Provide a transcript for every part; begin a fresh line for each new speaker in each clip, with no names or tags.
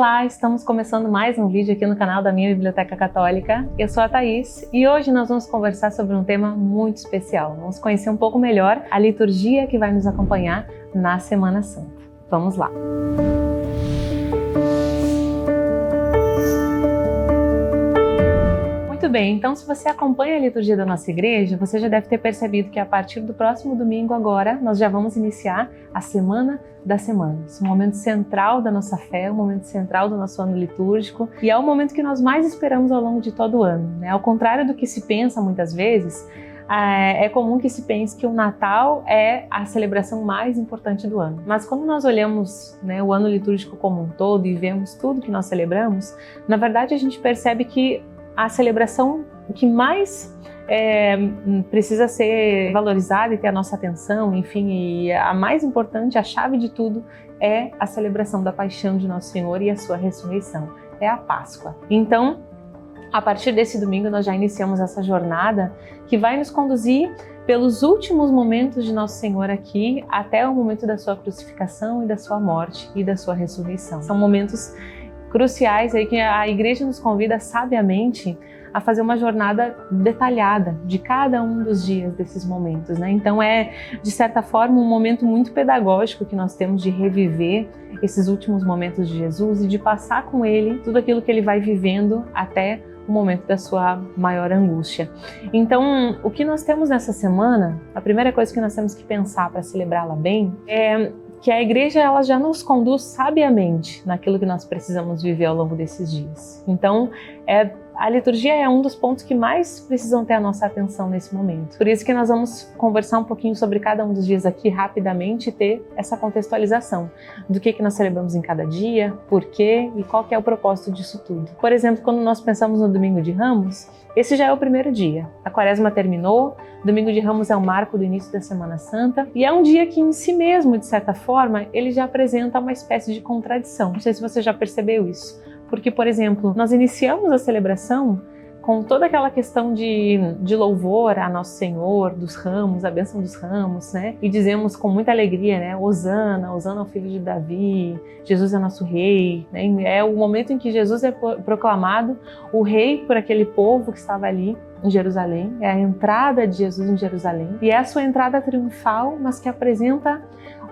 Olá, estamos começando mais um vídeo aqui no canal da minha Biblioteca Católica. Eu sou a Thaís e hoje nós vamos conversar sobre um tema muito especial. Vamos conhecer um pouco melhor a liturgia que vai nos acompanhar na Semana Santa. Vamos lá! Muito bem, então se você acompanha a liturgia da nossa igreja, você já deve ter percebido que a partir do próximo domingo agora, nós já vamos iniciar a Semana das Semanas, um momento central da nossa fé, um momento central do nosso ano litúrgico e é o momento que nós mais esperamos ao longo de todo o ano, né? Ao contrário do que se pensa muitas vezes, é comum que se pense que o Natal é a celebração mais importante do ano. Mas quando nós olhamos, né, o ano litúrgico como um todo e vemos tudo que nós celebramos, na verdade a gente percebe que a celebração que mais precisa ser valorizada e ter a nossa atenção, enfim, e a mais importante, a chave de tudo, é a celebração da paixão de Nosso Senhor e a sua ressurreição, é a Páscoa. Então, a partir desse domingo nós já iniciamos essa jornada que vai nos conduzir pelos últimos momentos de Nosso Senhor aqui até o momento da sua crucificação e da sua morte e da sua ressurreição. São momentos cruciais aí que a igreja nos convida sabiamente a fazer uma jornada detalhada de cada um dos dias desses momentos, né? Então é, de certa forma, um momento muito pedagógico que nós temos de reviver esses últimos momentos de Jesus e de passar com ele tudo aquilo que ele vai vivendo até o momento da sua maior angústia. Então, o que nós temos nessa semana, a primeira coisa que nós temos que pensar para celebrá-la bem é que a igreja ela já nos conduz sabiamente naquilo que nós precisamos viver ao longo desses dias. Então, a liturgia é um dos pontos que mais precisam ter a nossa atenção nesse momento. Por isso que nós vamos conversar um pouquinho sobre cada um dos dias aqui rapidamente e ter essa contextualização do que nós celebramos em cada dia, por quê e qual que é o propósito disso tudo. Por exemplo, quando nós pensamos no Domingo de Ramos, esse já é o primeiro dia. A Quaresma terminou, Domingo de Ramos é o marco do início da Semana Santa e é um dia que em si mesmo, de certa forma, ele já apresenta uma espécie de contradição. Não sei se você já percebeu isso. Porque, por exemplo, nós iniciamos a celebração com toda aquela questão de louvor a Nosso Senhor, dos ramos, a bênção dos ramos, né? E dizemos com muita alegria, né? Hosana, Hosana ao filho de Davi, Jesus é nosso rei, né? É o momento em que Jesus é proclamado o rei por aquele povo que estava ali em Jerusalém, é a entrada de Jesus em Jerusalém, e é a sua entrada triunfal, mas que apresenta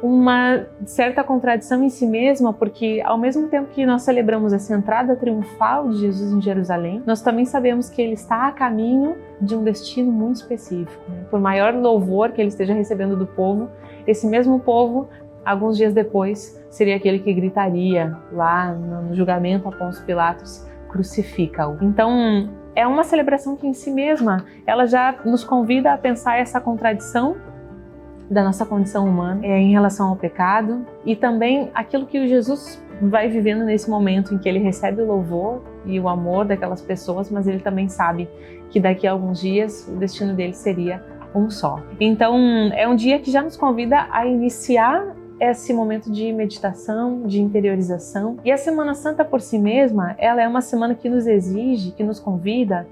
uma certa contradição em si mesma, porque ao mesmo tempo que nós celebramos essa entrada triunfal de Jesus em Jerusalém, nós também sabemos que ele está a caminho de um destino muito específico, né? Por maior louvor que ele esteja recebendo do povo, esse mesmo povo, alguns dias depois, seria aquele que gritaria lá no julgamento a Pôncio Pilatos, crucifica-o. Então, é uma celebração que em si mesma, ela já nos convida a pensar essa contradição da nossa condição humana em relação ao pecado e também aquilo que o Jesus vai vivendo nesse momento em que ele recebe o louvor e o amor daquelas pessoas, mas ele também sabe que daqui a alguns dias o destino dele seria um só. Então é um dia que já nos convida a iniciar esse momento de meditação, de interiorização. E a Semana Santa por si mesma, ela é uma semana que nos exige, que nos convida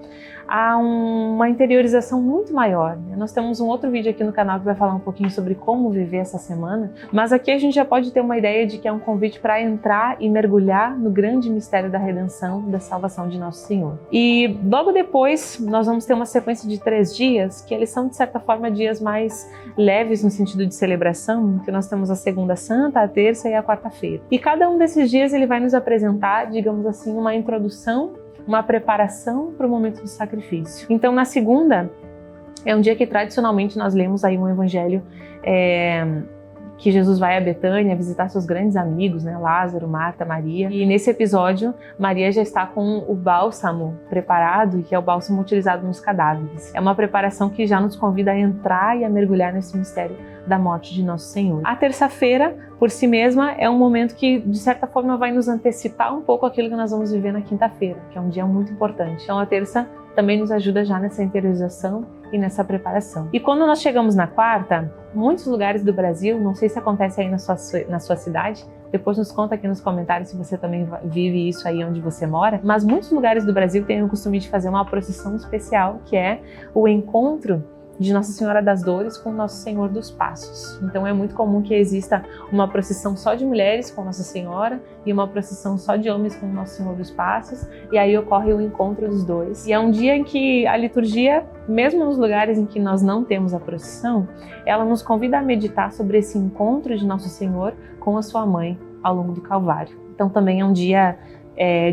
a uma interiorização muito maior. Nós temos um outro vídeo aqui no canal que vai falar um pouquinho sobre como viver essa semana, mas aqui a gente já pode ter uma ideia de que é um convite para entrar e mergulhar no grande mistério da redenção, da salvação de Nosso Senhor. E logo depois nós vamos ter uma sequência de 3 dias, que eles são de certa forma dias mais leves no sentido de celebração, que nós temos a Segunda Santa, a Terça e a Quarta-feira. E cada um desses dias ele vai nos apresentar, digamos assim, uma introdução, uma preparação para o momento do sacrifício. Então, na segunda, é um dia que tradicionalmente nós lemos aí um evangelho que Jesus vai a Betânia visitar seus grandes amigos, né? Lázaro, Marta, Maria. E nesse episódio, Maria já está com o bálsamo preparado, que é o bálsamo utilizado nos cadáveres. É uma preparação que já nos convida a entrar e a mergulhar nesse mistério da morte de Nosso Senhor. A terça-feira, por si mesma, é um momento que, de certa forma, vai nos antecipar um pouco aquilo que nós vamos viver na quinta-feira, que é um dia muito importante. Então, a terça também nos ajuda já nessa interiorização e nessa preparação. E quando nós chegamos na quarta, muitos lugares do Brasil, não sei se acontece aí na sua cidade, depois nos conta aqui nos comentários se você também vive isso aí onde você mora, mas muitos lugares do Brasil têm o costume de fazer uma procissão especial, que é o encontro de Nossa Senhora das Dores com Nosso Senhor dos Passos. Então é muito comum que exista uma procissão só de mulheres com Nossa Senhora e uma procissão só de homens com Nosso Senhor dos Passos, e aí ocorre o encontro dos dois. E é um dia em que a liturgia, mesmo nos lugares em que nós não temos a procissão, ela nos convida a meditar sobre esse encontro de Nosso Senhor com a sua mãe ao longo do Calvário. Então também é um dia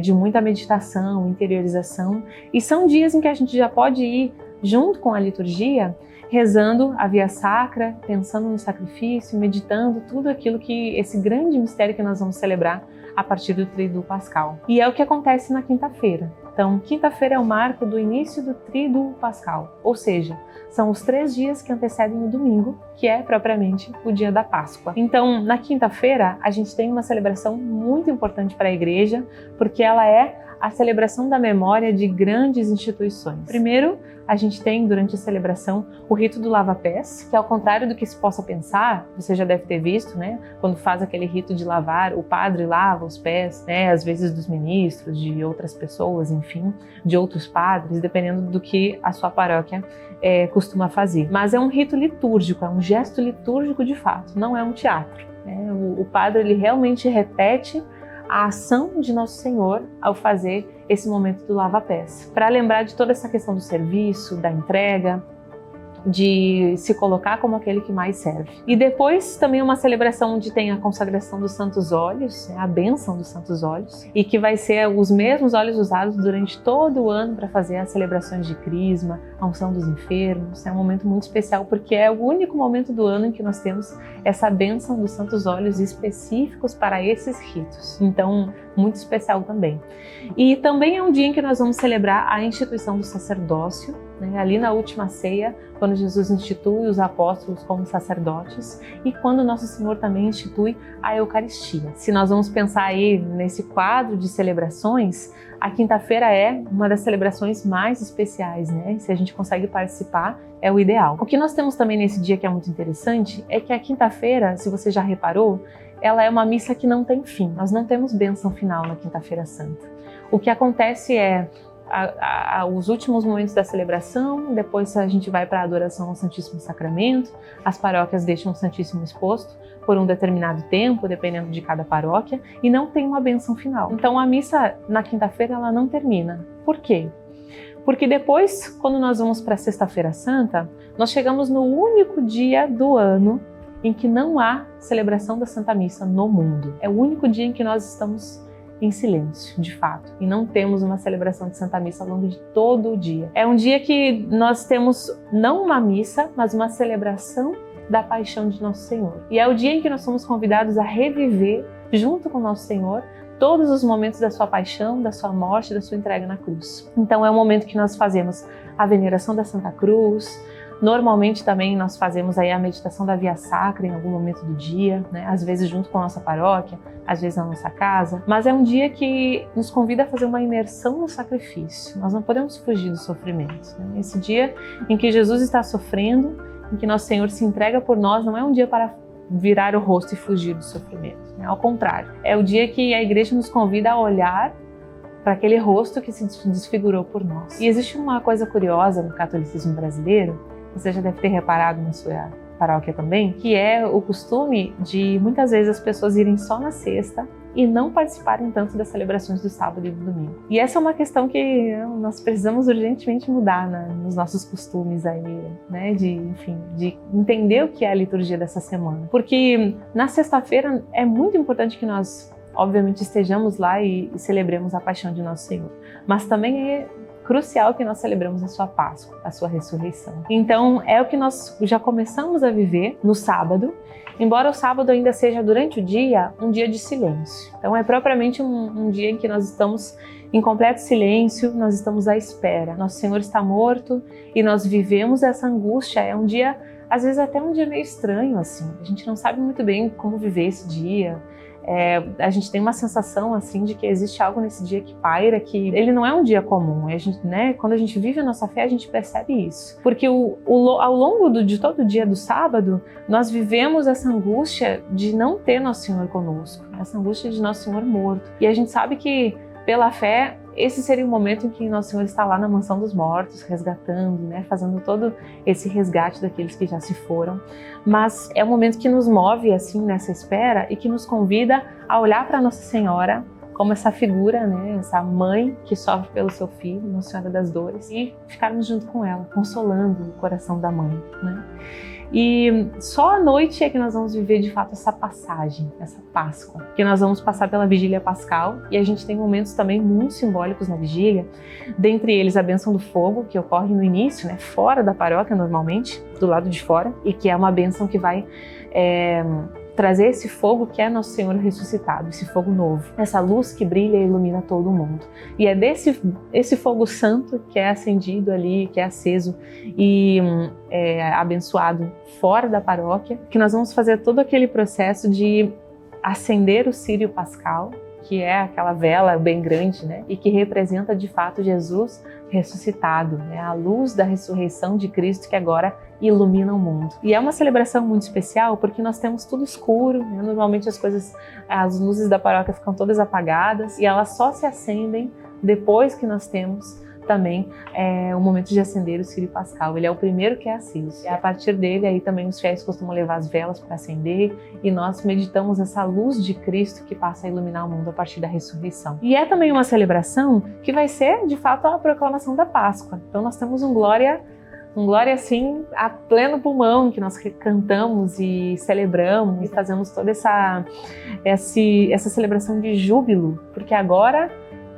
de muita meditação, interiorização, e são dias em que a gente já pode ir junto com a liturgia, rezando a Via Sacra, pensando no sacrifício, meditando tudo aquilo que esse grande mistério que nós vamos celebrar a partir do Tríduo Pascal. E é o que acontece na quinta-feira. Então, quinta-feira é o marco do início do Tríduo Pascal, ou seja, são os 3 dias que antecedem o domingo, que é propriamente o dia da Páscoa. Então, na quinta-feira, a gente tem uma celebração muito importante para a Igreja, porque ela é a celebração da memória de grandes instituições. Primeiro, a gente tem durante a celebração o rito do lava-pés, que ao contrário do que se possa pensar, você já deve ter visto, né? Quando faz aquele rito de lavar, o padre lava os pés, né? Às vezes dos ministros, de outras pessoas, enfim, de outros padres, dependendo do que a sua paróquia costuma fazer. Mas é um rito litúrgico, é um gesto litúrgico de fato, não é um teatro, né? O padre, ele realmente repete a ação de Nosso Senhor ao fazer esse momento do lava-pés, para lembrar de toda essa questão do serviço, da entrega, de se colocar como aquele que mais serve. E depois também uma celebração onde tem a consagração dos santos óleos, a bênção dos santos óleos, e que vai ser os mesmos óleos usados durante todo o ano para fazer as celebrações de crisma, a unção dos enfermos. É um momento muito especial porque é o único momento do ano em que nós temos essa bênção dos santos óleos específicos para esses ritos. Então, muito especial também. E também é um dia em que nós vamos celebrar a instituição do sacerdócio, né? Ali na última ceia, quando Jesus institui os apóstolos como sacerdotes e quando Nosso Senhor também institui a Eucaristia. Se nós vamos pensar aí nesse quadro de celebrações, a quinta-feira é uma das celebrações mais especiais, né? Se a gente consegue participar, é o ideal. O que nós temos também nesse dia que é muito interessante é que a quinta-feira, se você já reparou, ela é uma missa que não tem fim. Nós não temos bênção final na Quinta-feira Santa. O que acontece é os últimos momentos da celebração, depois a gente vai para a adoração ao Santíssimo Sacramento, as paróquias deixam o Santíssimo exposto por um determinado tempo, dependendo de cada paróquia, e não tem uma bênção final. Então a missa na quinta-feira ela não termina. Por quê? Porque depois, quando nós vamos para a Sexta-feira Santa, nós chegamos no único dia do ano em que não há celebração da Santa Missa no mundo. É o único dia em que nós estamos em silêncio, de fato, e não temos uma celebração de Santa Missa ao longo de todo o dia. É um dia que nós temos não uma missa, mas uma celebração da paixão de Nosso Senhor. E é o dia em que nós somos convidados a reviver, junto com Nosso Senhor, todos os momentos da sua paixão, da sua morte, da sua entrega na cruz. Então é o momento que nós fazemos a veneração da Santa Cruz. Normalmente também nós fazemos aí a meditação da Via Sacra em algum momento do dia, né? Às vezes junto com a nossa paróquia, às vezes na nossa casa. Mas é um dia que nos convida a fazer uma imersão no sacrifício. Nós não podemos fugir do sofrimento, né? Esse dia em que Jesus está sofrendo, em que Nosso Senhor se entrega por nós, não é um dia para virar o rosto e fugir do sofrimento, né? Ao contrário, é o dia que a Igreja nos convida a olhar para aquele rosto que se desfigurou por nós. E existe uma coisa curiosa no catolicismo brasileiro, você já deve ter reparado na sua paróquia também, que é o costume de muitas vezes as pessoas irem só na sexta e não participarem tanto das celebrações do sábado e do domingo. E essa é uma questão que nós precisamos urgentemente mudar nos nossos costumes aí, né? De entender o que é a liturgia dessa semana. Porque na sexta-feira é muito importante que nós, obviamente, estejamos lá e celebremos a paixão de Nosso Senhor. Mas também é crucial que nós celebremos a sua Páscoa, a sua ressurreição. Então é o que nós já começamos a viver no sábado, embora o sábado ainda seja durante o dia um dia de silêncio. Então é propriamente um dia em que nós estamos em completo silêncio, nós estamos à espera. Nosso Senhor está morto e nós vivemos essa angústia. É um dia, às vezes até um dia meio estranho, assim. A gente não sabe muito bem como viver esse dia. A gente tem uma sensação assim de que existe algo nesse dia que paira, que ele não é um dia comum. A gente, né, quando a gente vive a nossa fé, a gente percebe isso. Porque ao longo de todo o dia do sábado, nós vivemos essa angústia de não ter Nosso Senhor conosco, essa angústia de Nosso Senhor morto. E a gente sabe que, pela fé, esse seria o momento em que Nosso Senhor está lá na mansão dos mortos, resgatando, né, fazendo todo esse resgate daqueles que já se foram. Mas é um momento que nos move assim nessa espera e que nos convida a olhar para Nossa Senhora como essa figura, né, essa mãe que sofre pelo seu filho, Nossa Senhora das Dores, e ficarmos junto com ela, consolando o coração da mãe, né? E só à noite é que nós vamos viver de fato essa passagem, essa Páscoa, que nós vamos passar pela Vigília Pascal, e a gente tem momentos também muito simbólicos na Vigília, dentre eles a bênção do fogo, que ocorre no início, né, fora da paróquia normalmente, do lado de fora, e que é uma bênção que vai trazer esse fogo que é Nosso Senhor ressuscitado, esse fogo novo, essa luz que brilha e ilumina todo o mundo. E é esse fogo santo que é acendido ali, que é aceso e abençoado fora da paróquia, que nós vamos fazer todo aquele processo de acender o círio pascal, que é aquela vela bem grande, né? E que representa de fato Jesus ressuscitado, né? A luz da ressurreição de Cristo que agora ilumina o mundo. E é uma celebração muito especial porque nós temos tudo escuro, né? Normalmente as luzes da paróquia ficam todas apagadas e elas só se acendem depois que nós temos também o momento de acender o círio pascal. Ele é o primeiro que é aceso. E a partir dele, aí também os fiéis costumam levar as velas para acender e nós meditamos essa luz de Cristo que passa a iluminar o mundo a partir da ressurreição. E é também uma celebração que vai ser, de fato, a proclamação da Páscoa. Então nós temos um glória assim a pleno pulmão, que nós cantamos e celebramos e fazemos toda essa celebração de júbilo, porque agora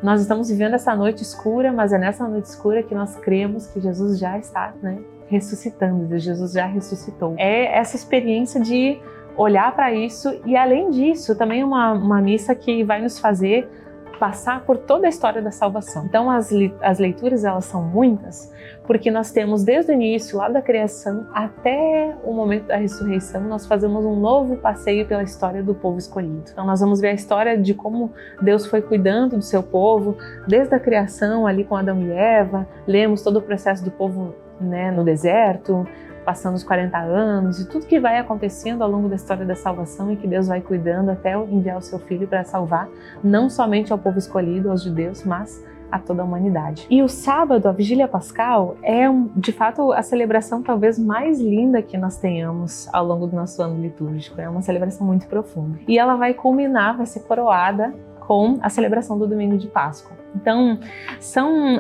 nós estamos vivendo essa noite escura, mas é nessa noite escura que nós cremos que Jesus já está, né, ressuscitando, Jesus já ressuscitou. É essa experiência de olhar para isso e, além disso, também uma missa que vai nos fazer passar por toda a história da salvação. Então as leituras elas são muitas, porque nós temos desde o início, lá da criação, até o momento da ressurreição, nós fazemos um novo passeio pela história do povo escolhido. Então nós vamos ver a história de como Deus foi cuidando do seu povo, desde a criação ali com Adão e Eva, lemos todo o processo do povo, né, no deserto, passando os 40 anos e tudo que vai acontecendo ao longo da história da salvação e que Deus vai cuidando até enviar o seu Filho para salvar não somente ao povo escolhido, aos judeus, mas a toda a humanidade. E o sábado, a Vigília Pascal, é de fato a celebração talvez mais linda que nós tenhamos ao longo do nosso ano litúrgico. É uma celebração muito profunda. E ela vai culminar, vai ser coroada com a celebração do Domingo de Páscoa. Então, são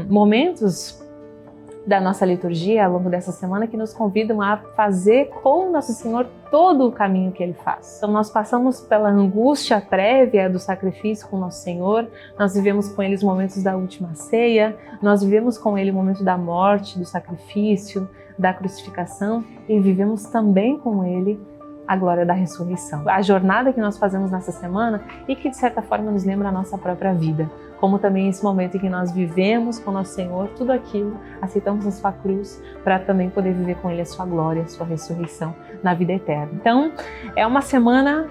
momentos da nossa liturgia ao longo dessa semana que nos convidam a fazer com Nosso Senhor todo o caminho que Ele faz. Então nós passamos pela angústia prévia do sacrifício com Nosso Senhor, nós vivemos com Ele os momentos da última ceia, nós vivemos com Ele o momento da morte, do sacrifício, da crucificação e vivemos também com Ele a glória da ressurreição. A jornada que nós fazemos nessa semana e que de certa forma nos lembra a nossa própria vida, como também esse momento em que nós vivemos com Nosso Senhor tudo aquilo, aceitamos a sua cruz para também poder viver com Ele a sua glória, a sua ressurreição na vida eterna. Então, é uma semana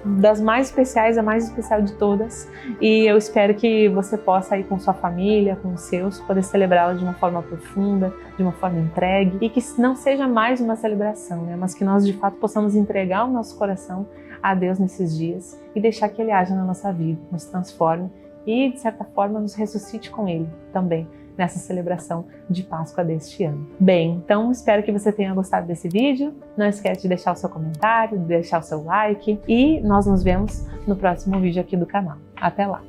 das mais especiais, a mais especial de todas, e eu espero que você possa ir com sua família, com os seus, poder celebrá-la de uma forma profunda, de uma forma entregue, e que não seja mais uma celebração, né? Mas que nós de fato possamos entregar o nosso coração a Deus nesses dias e deixar que Ele haja na nossa vida, nos transforme e de certa forma nos ressuscite com Ele também nessa celebração de Páscoa deste ano. Bem, então espero que você tenha gostado desse vídeo. Não esquece de deixar o seu comentário, de deixar o seu like e nós nos vemos no próximo vídeo aqui do canal. Até lá!